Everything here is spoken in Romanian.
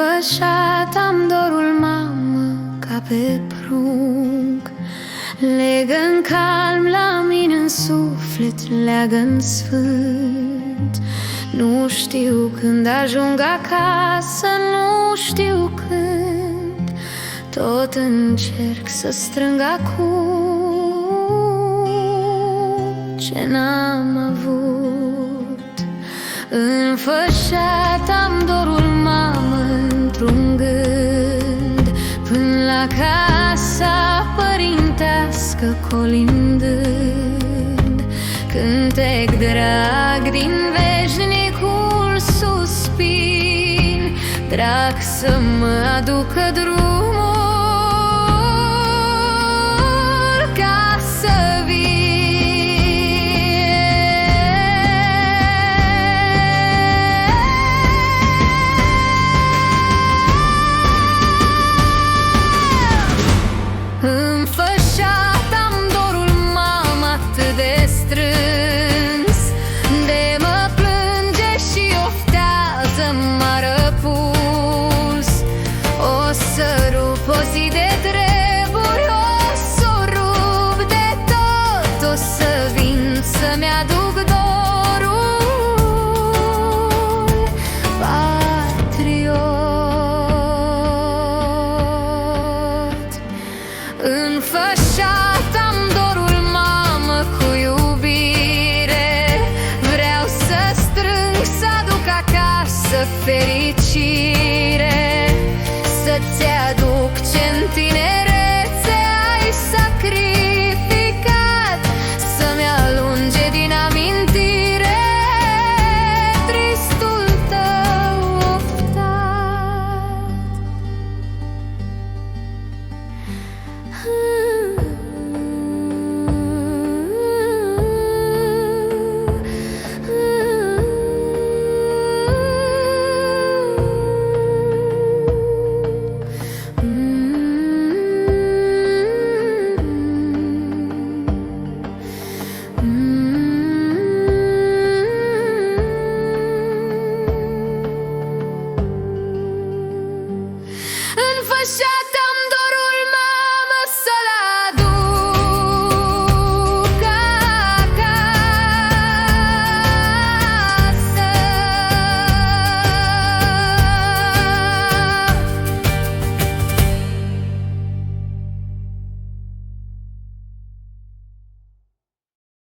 Înfășat am dorul, mamă, ca pe prunc. Legă-n calm la mine în suflet, leagă-n sfânt. Nu știu când ajung acasă, nu știu când. Tot încerc să strâng acum ce n-am avut. Înfășat am dorul, mamă, într-un gând, până la casa părintească colindând. Cântec drag din veșnicul suspin, drag să mă aducă drumul ca să vin. Înfășat am dorul, mamă, atât de strâns, de mă plânge și oftează, m-a răpus. O să rup o zi de treburi, o să o rup de tot. O să vin să-mi aduc dorul patriot. Înfășat am dorul, mamă, cu iubire. Vreau să strâng, să aduc acasă fericire. Să-ți aduc ce-n tinerețe ai sacrificat, să-mi alunge din amintire tristul tău oftat. Înfășat